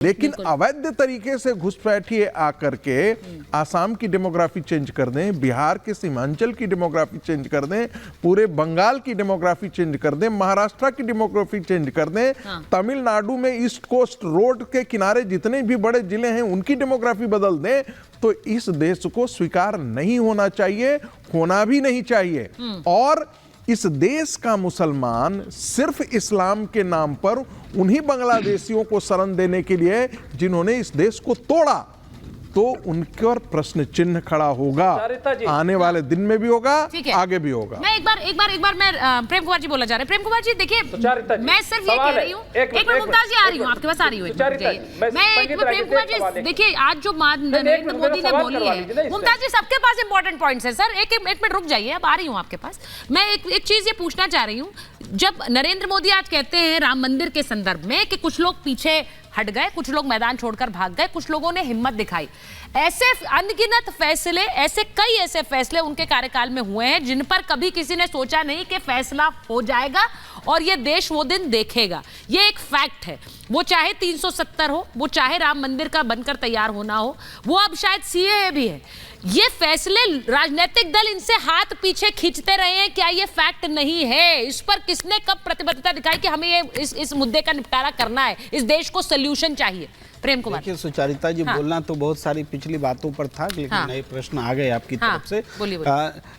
लेकिन अवैध तरीके से घुसपैठिए आकर के आसाम की डेमोग्राफी चेंज कर दें, बिहार के सीमांचल की डेमोग्राफी चेंज कर दें, पूरे बंगाल की डेमोग्राफी चेंज कर दें, महाराष्ट्र की डेमोग्राफी चेंज कर दें, तमिलनाडु में ईस्ट कोस्ट रोड के किनारे जितने भी बड़े जिले हैं उनकी डेमोग्राफी बदल दें, तो इस देश को स्वीकार नहीं होना चाहिए, होना भी नहीं चाहिए। और इस देश का मुसलमान सिर्फ इस्लाम के नाम पर उन्हीं बांग्लादेशियों को शरण देने के लिए जिन्होंने इस देश को तोड़ा, तो उनके और प्रश्न चिन्ह खड़ा होगा, आने वाले दिन में भी होगा, आगे भी होगा। मैं एक बार मैं प्रेम कुमार जी बोला जा रहे हैं। प्रेम कुमार जी देखिए, मैं सिर्फ ये कह रही हूँ, एक मिनट मुमताज जी आ रही हूँ, आपके पास आ रही हूँ। मैं प्रेम कुमार जी देखिए, आज जो नरेंद्र मोदी ने बोली है, मुमताज जी सबके पास इंपॉर्टेंट पॉइंट्स है सर, एक मिनट रुक जाइए, अब आ रही हूँ आपके पास। मैं एक चीज ये पूछना चाह रही हूँ, जब नरेंद्र मोदी आज कहते हैं राम मंदिर के संदर्भ में कि कुछ लोग पीछे हट गए, कुछ लोग मैदान छोड़कर भाग गए, कुछ लोगों ने हिम्मत दिखाई, ऐसे अनगिनत फैसले, कई ऐसे फैसले उनके कार्यकाल में हुए हैं जिन पर कभी किसी ने सोचा नहीं कि फैसला हो जाएगा और ये देश वो दिन देखेगा। ये एक फैक्ट है। वो चाहे 370 हो, वो चाहे राम मंदिर का बनकर तैयार होना हो, वो अब शायद सीएए भी है। ये फैसले राजनीतिक दल इनसे हाथ पीछे खींचते रहे हैं, क्या ये फैक्ट नहीं है? इस पर किसने कब प्रतिबद्धता दिखाई कि हमें ये इस मुद्दे का निपटारा करना है, इस देश को सॉल्यूशन चाहिए? प्रेम कुमार। देखिए सुचारिता जी, बोलना तो बहुत सारी पिछली बातों पर था, लेकिन नए प्रश्न आ गए आपकी तरफ से। बोलिए।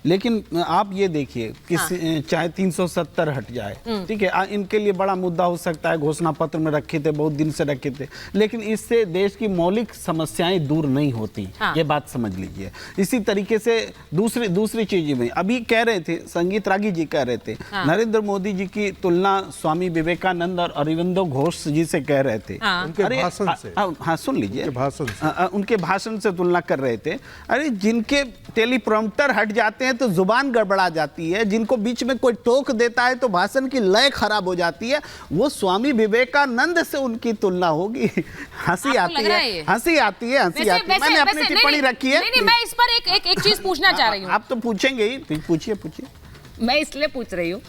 लेकिन आप ये देखिए कि चाहे 370 हट जाए, ठीक है, इनके लिए बड़ा मुद्दा हो सकता है, घोषणा पत्र में रखे थे, बहुत दिन से रखे थे, लेकिन इससे देश की मौलिक समस्याएं दूर नहीं होती, ये बात समझ लीजिए। इसी तरीके से दूसरी चीज में अभी कह रहे थे, संगीत रागी जी कह रहे थे, नरेंद्र मोदी जी की तुलना स्वामी विवेकानंद और अरविंदो घोष जी से कह रहे थे, उनके भाषण से। हाँ सुन लीजिए, उनके भाषण से तुलना कर रहे थे। अरे जिनके टेलीप्रॉम्प्टर हट जाते हैं तो जुबान गड़बड़ा जाती है, जिनको बीच में कोई टोक देता है तो भाषण की लय खराब हो जाती है, वो स्वामी विवेकानंद से उनकी तुलना होगी। हंसी आती है, हंसी आती है। मैंने अपनी टिप्पणी रखी है। नहीं, मैं इस पर एक चीज पूछना चाह रही हूँ। आप तो पूछेंगे ही, पूछिए। मैं इसलिए पूछ रही हूँ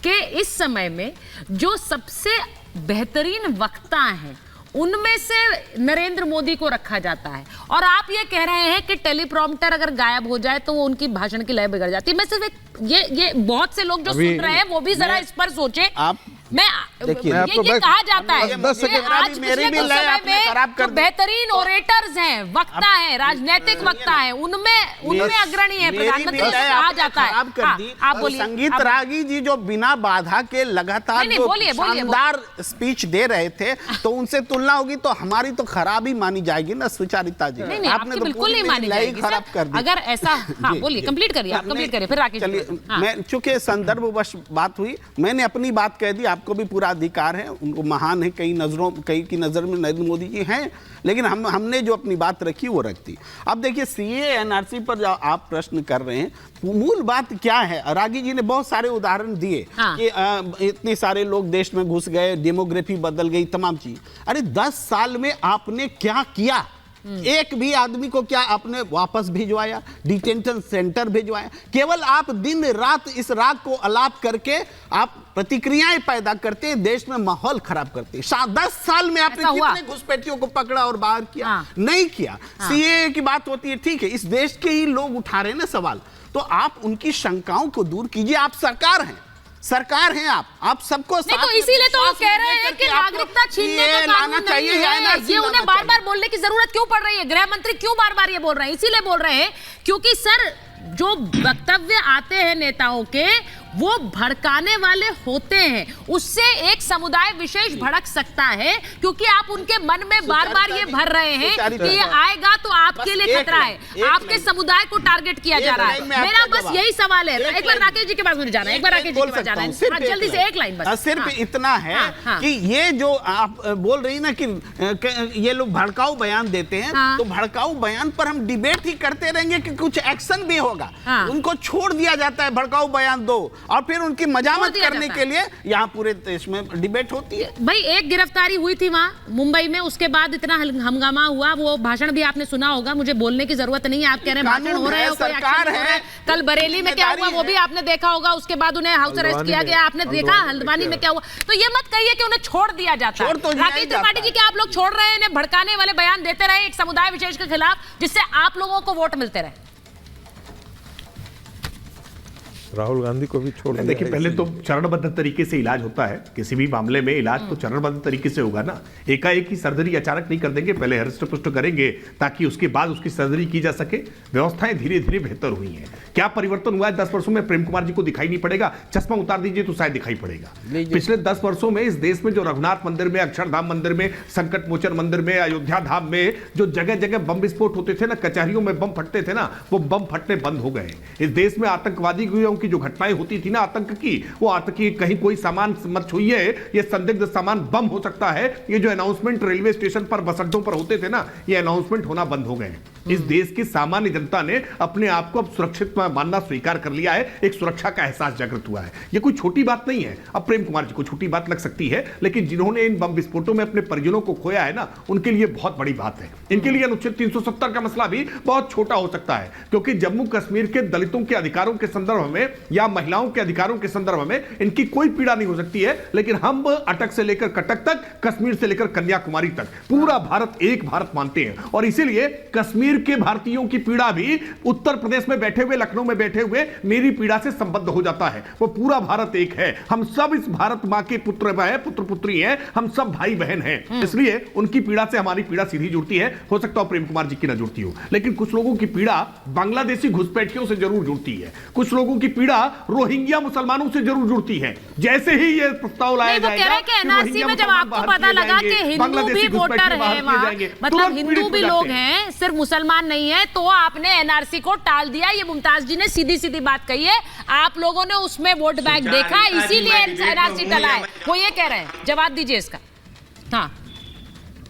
कि इस समय में जो सबसे बेहतरीन वक्ता हैं उनमें से नरेंद्र मोदी को रखा जाता है, और आप ये कह रहे हैं कि टेलीप्रॉम्प्टर अगर गायब हो जाए तो वो उनकी भाषण की लय बिगड़ जाती है। मैं सिर्फ ये बहुत से लोग जो सुन रहे हैं वो भी जरा इस पर सोचे। ये कहा जाता है आज पिछले कुछ समय में जो बेहतरीन ओरेटर्स हैं, वक्ता हैं, राजनीतिक वक्ता हैं, उनमें अग्रणी है प्रधानमंत्री, कहा जाता है। आप बोलिए। संगीत रागी जी जो बिना बाधा के लगातार शानदार स्पीच दे रहे थे, तो उनसे तुलना होगी तो हमारी तो खराब ही मानी जाएगी ना सुचारिता जी। नहीं, आपने तो बिल्कुल नहीं मानी जाएगी खराब कर दी अगर ऐसा। बोलिए, कंप्लीट करिए, आप कंप्लीट करिए, फिर राकेश। चलिए, मैं चूंकि संदर्भवश बात हुई, मैंने अपनी बात कह दी, आपको भी पूरा अधिकार है, उनको महान है, कई की नजर में नरेंद्र मोदी जी हैं, लेकिन हमने जो अपनी बात रखी वो रखती। अब देखिए सीएए एनआरसी पर जो आप प्रश्न कर रहे हैं, मूल बात क्या है? रागी जी ने बहुत सारे उदाहरण दिए कि इतने सारे लोग देश में घुस गए, डेमोग्राफी बदल गई, तमाम चीज। अरे 10 साल में आपने क्या किया? एक भी आदमी को क्या आपने वापस भिजवाया, डिटेंशन सेंटर भिजवाया? केवल आप दिन रात इस राग को अलाप करके आप प्रतिक्रियाएं पैदा करते हैं, देश में माहौल खराब करते हैं। 10 साल में आपने कितने घुसपैठियों को पकड़ा और बाहर किया? नहीं किया। सीएए की बात होती है, ठीक है, इस देश के ही लोग उठा रहे हैं ना सवाल, तो आप उनकी शंकाओं को दूर कीजिए। आप सरकार हैं, आप सबको नहीं, तो इसीलिए तो वो कह रहे हैं कि नागरिकता छीनने का कानून चाहिए, ये उन्हें बार-बार बोलने की जरूरत क्यों पड़ रही है? गृह मंत्री क्यों बार-बार ये बोल रहे हैं? इसीलिए बोल रहे हैं क्योंकि सर जो वक्तव्य आते हैं नेताओं के वो भड़काने वाले होते हैं, उससे एक समुदाय विशेष भड़क सकता है, क्योंकि आप उनके मन में बार-बार ये भर रहे हैं कि ये आएगा तो आपके लिए खतरा है, आपके समुदाय को टारगेट किया जा रहा है। मेरा बस यही सवाल है। एक बार राकेश जी के पास मुझे जाना है, जल्दी से एक लाइन बस। सिर्फ इतना है कि ये जो आप बोल रही ना कि ये लोग भड़काऊ बयान देते हैं, तो भड़काऊ बयान पर हम डिबेट ही करते रहेंगे कि कुछ एक्शन भी होगा? उनको छोड़ दिया जाता है, भड़काऊ बयान दो, और फिर उनकी मजामत करने के लिए यहाँ पूरे देश में डिबेट होती है। भाई एक गिरफ्तारी हुई थी वहां मुंबई में, उसके बाद इतना हंगामा हुआ, वो भाषण भी आपने सुना होगा, मुझे बोलने की जरूरत नहीं है, आप कह रहे हैं भाषण हो रहे हैं, कोई एक्शन नहीं हो रहा है। कल बरेली में क्या हुआ वो भी आपने देखा होगा, उसके बाद उन्हें हाउस अरेस्ट किया गया, आपने देखा हल्द्वानी में क्या हुआ। तो ये मत कहिए कि उन्हें छोड़ दिया जाता है। राकेश त्रिपाठी जी, क्या आप लोग छोड़ रहे हैं, इन्हें भड़काने वाले बयान देते रहे एक समुदाय विशेष के खिलाफ, जिससे आप लोगों को वोट मिलते रहे? राहुल गांधी को भी छोड़ दिया। देखिए, पहले तो चरणबद्ध तरीके से इलाज होता है, किसी भी मामले में इलाज तो चरणबद्ध तरीके से होगा ना। एकाएक ही सर्जरी अचानक नहीं कर देंगे, पहले हृष्ट पुष्ट करेंगे ताकि उसके बाद उसकी सर्जरी की जा सके। व्यवस्थाएं धीरे धीरे बेहतर हुई हैं। क्या परिवर्तन हुआ है 10 वर्षों में? प्रेम कुमार जी को दिखाई नहीं पड़ेगा, चश्मा उतार दीजिए तो शायद दिखाई पड़ेगा। पिछले 10 वर्षों में इस देश में जो रघुनाथ मंदिर में, अक्षरधाम मंदिर में, संकट मोचन मंदिर में, अयोध्या धाम में जो जगह जगह बम विस्फोट होते थे ना, कचहरियों में बम फटते थे ना, वो बम फटने बंद हो गए। इस देश में आतंकवादी की जो घटनाएं होती थी ना आतंक की, वो आतंकी कहीं कोई सामान मत छुइए, ये संदिग्ध सामान बम हो सकता है, ये जो अनाउंसमेंट रेलवे स्टेशन पर बस अड्डों पर होते थे ना, ये अनाउंसमेंट होना बंद हो गए। इस देश की सामान्य जनता ने अपने आप को अब सुरक्षित मानना स्वीकार कर लिया है, एक सुरक्षा का एहसास जागृत हुआ है। ये कोई छोटी बात नहीं है। अब प्रेम कुमार जी को छोटी बात लग सकती है, लेकिन जिन्होंने इन बम विस्फोटों में अपने परिजनों को खोया है ना, उनके लिए बहुत बड़ी बात है। इनके लिए अनुच्छेद 370 का मसला भी बहुत छोटा हो सकता है, क्योंकि जम्मू कश्मीर के दलितों के अधिकारों के संदर्भ में या महिलाओं के अधिकारों के संदर्भ में इनकी कोई पीड़ा नहीं हो सकती है। लेकिन हम अटक से लेकर कटक तक, कश्मीर से लेकर कन्याकुमारी तक पूरा भारत एक भारत मानते हैं, और इसीलिए कश्मीर के भारतीयों की पीड़ा भी उत्तर प्रदेश में बैठे हुए, लखनऊ में बैठे हुए मेरी पीड़ा से संबद्ध हो जाता है। वो पूरा भारत एक है, हम सब इस भारत मां के पुत्र पुत्री हैं, हम सब भाई बहन हैं। इसलिए उनकी पीड़ा से हमारी पीड़ा सीधी जुड़ती है। हो सकता है प्रेम कुमार जी की ना जुड़ती हो, लेकिन कुछ लोगों की पीड़ा बांग्लादेशी घुसपैठियों से जरूर जुड़ती है, कुछ लोगों की पीड़ा रोहिंग्या मुसलमानों से जरूर जुड़ती है। जैसे ही ये प्रस्ताव लाया जाएगा कि एनआरसी में जब आपको पता लगा कि हिंदू भी वोटर है वहां, मतलब हिंदू भी लोग हैं, सिर्फ मुसलमान नहीं है, तो आपने एनआरसी को टाल दिया। ये मुमताज जी ने सीधी सीधी बात कही है, आप लोगों ने उसमें वोट बैंक देखा, इसीलिए एनआरसी टला है, वो ये कह रहे हैं। जवाब दीजिए इसका। हाँ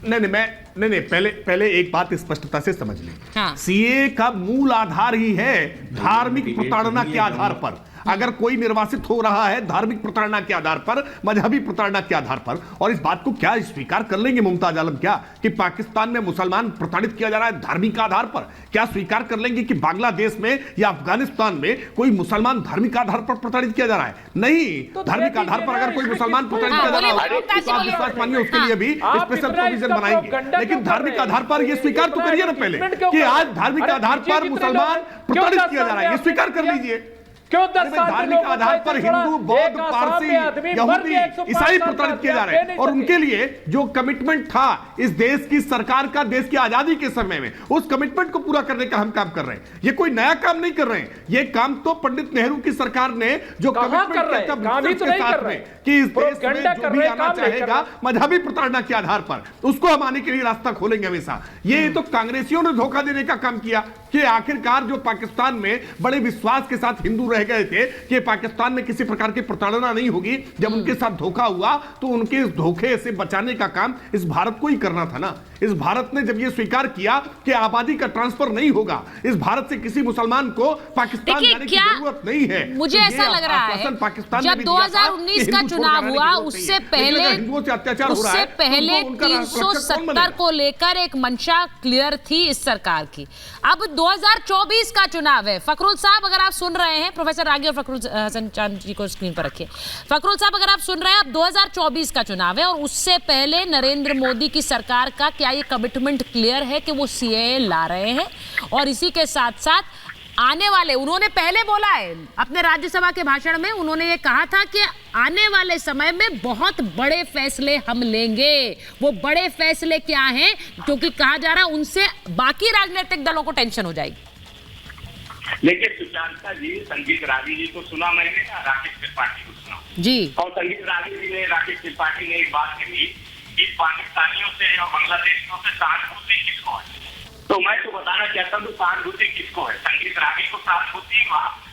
नहीं, पहले एक बात स्पष्टता से समझ लें। हाँ। सीए का मूल आधार ही है धार्मिक प्रताड़ना के आधार पर। अगर कोई निर्वासित हो रहा है धार्मिक प्रताड़ना के आधार पर, मजहबी प्रताड़ना के आधार पर, और इस बात को क्या स्वीकार कर लेंगे मुमताज आलम क्या कि पाकिस्तान में मुसलमान प्रताड़ित किया जा रहा है धार्मिक आधार पर? क्या स्वीकार कर लेंगे कि बांग्लादेश में या अफगानिस्तान में कोई मुसलमान धार्मिक आधार पर प्रताड़ित किया जा रहा है? नहीं, धार्मिक आधार पर अगर कोई मुसलमान प्रताड़ित किया जा रहा है तो आप विश्वास मानिए उसके लिए भी स्पेशल प्रोविजन बनाएंगे। लेकिन धार्मिक आधार पर यह स्वीकार तो करिए ना पहले कि आज धार्मिक आधार पर मुसलमान प्रताड़ित किया जा रहा है, ये स्वीकार कर लीजिए। क्यों 10 साल धार्मिक आधार पर हिंदू, बौद्ध, पारसी, यहूदी, ईसाई प्रताड़ित किए जा रहे हैं, और उनके लिए जो कमिटमेंट था इस देश की सरकार का, देश की आजादी के समय में, उस कमिटमेंट को पूरा करने का हम काम कर रहे हैं। ये कोई नया काम नहीं कर रहे हैं, ये काम तो पंडित नेहरू की सरकार ने जो कमिटमेंट किया था के साथ में कि इस देश में जो भी आना चाहेगा मजहबी प्रताड़ना के आधार पर, उसको हम आने के लिए रास्ता खोलेंगे हमेशा। ये तो कांग्रेसियों ने धोखा देने का काम किया कि आखिरकार जो पाकिस्तान में बड़े विश्वास के साथ हिंदू रह गए थे कि पाकिस्तान में किसी प्रकार की प्रताड़ना नहीं होगी, जब उनके साथ धोखा हुआ तो उनके इस धोखे से बचाने का काम इस भारत को ही करना था ना। इस भारत ने जब यह स्वीकार किया कि आबादी का ट्रांसफर नहीं होगा, इस भारत से किसी मुसलमान को पाकिस्तान जाने की जरूरत नहीं है। मुझे ऐसा लग रहा है जब 2019 का चुनाव हुआ उससे पहले 370 को लेकर एक मंशा क्लियर थी इस सरकार की। अब 2024 का चुनाव है। फखरुल साहब अगर आप सुन रहे हैं, प्रोफेसर रागी और फखरुल हसन चांद जी को स्क्रीन पर रखिए। फखरुल साहब अगर आप सुन रहे हैं, अब 2024 का चुनाव है और उससे पहले नरेंद्र मोदी की सरकार का क्या ये कमिटमेंट क्लियर है कि वो सीएए ला रहे हैं, और इसी के साथ साथ आने वाले, उन्होंने पहले बोला है अपने राज्यसभा के भाषण में, उन्होंने ये कहा था कि आने वाले समय में बहुत बड़े फैसले हम लेंगे। वो बड़े फैसले क्या हैं? क्योंकि कहा जा रहा है उनसे बाकी राजनीतिक दलों को टेंशन हो जाएगी। देखिए सुशांता जी, संगीत रागी जी को सुना मैंने, राकेश त्रिपाठी को सुना जी, और संगीत रागी जी ने, राकेश त्रिपाठी ने एक बात कही कि पाकिस्तानियों से और बांग्लादेशियों से सहानुभूति किसको है। तो मैं तो बताना चाहता हूँ सहानुभूति किसको है। संगीत रागी को सहानुभूति,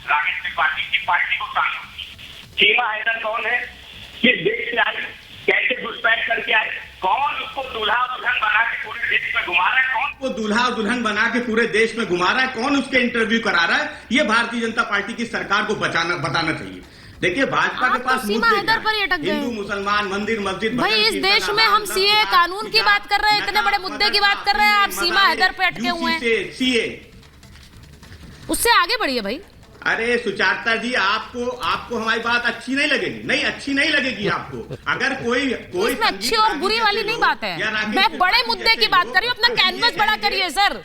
राकेश त्रिपाठी की पार्टी को सहानुभूति। सीमा हैदर कौन है? किस देश से आई, कैसे घुसपैठ करके आए, कौन उसको दूल्हा दुल्हन बना के पूरे देश में घुमा रहा है, कौन वो दूल्हा दुल्हन बना के पूरे देश में घुमा रहा है, कौन उसके इंटरव्यू करा रहा है, ये भारतीय जनता पार्टी की सरकार को बताना चाहिए। देखिए भाजपा आप के पास तो सीमा मुद्दे हैदर क्या पर ही अटक हैं? गए। हिंदू मुसलमान मंदिर मस्जिद भाई भजन इस कीर्तन, देश में आजान, हम सीए दरगाह, कानून की बात कर रहे हैं, इतने नकाब, बड़े मुद्दे की बात कर रहे हैं, आप मदरसा, सीमा हैदर पे अटके हुए हैं। यूसी से सीए। उससे आगे बढ़िए भाई। अरे सुचारता जी, आपको हमारी बात अच्छी नहीं लगेगी, नहीं अच्छी नहीं लगेगी आपको। अगर कोई इसमें अच्छी और बुरी वाली नहीं बात है, मैं बड़े मुद्दे की बात कर रही हूँ, अपना कैनवस बड़ा करिए सर।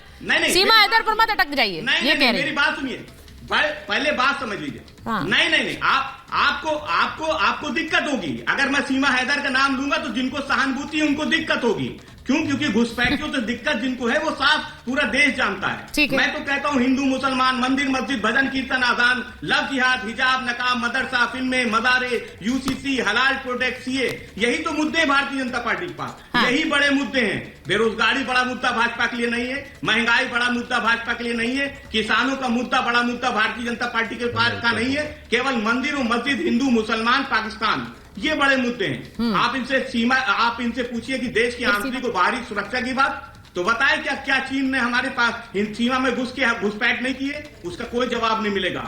सीमा हैदर पर मत अटक जाइए, ये कह रही मेरी बात सुनिए, पहले बात समझ लीजिए। हाँ। नहीं, आपको दिक्कत होगी अगर मैं सीमा हैदर का नाम लूंगा, तो जिनको सहानुभूति है उनको दिक्कत होगी। क्यों? क्योंकि घुसपैठियों से दिक्कत जिनको है वो साफ पूरा देश जानता है। मैं तो कहता हूँ हिंदू मुसलमान मंदिर मस्जिद भजन कीर्तन आजान लव जिहाद हिजाब नकाब मदरसा फिल्में मदारे यूसीसी हलाल प्रोडक्ट सीए, यही तो मुद्दे हैं भारतीय जनता पार्टी के पास। हाँ। यही बड़े मुद्दे हैं। बेरोजगारी बड़ा मुद्दा भाजपा के लिए नहीं है, महंगाई बड़ा मुद्दा भाजपा के लिए नहीं है, किसानों का मुद्दा बड़ा मुद्दा भारतीय जनता पार्टी के पास का नहीं है। केवल मंदिर और मस्जिद हिंदू मुसलमान पाकिस्तान, ये बड़े मुद्दे हैं। आप इनसे पूछिए कि देश की आंतरिक और बाहरी सुरक्षा की बात, तो बताएं क्या चीन ने हमारे पास सीमा में घुसपैठ नहीं की है, उसका कोई जवाब नहीं मिलेगा।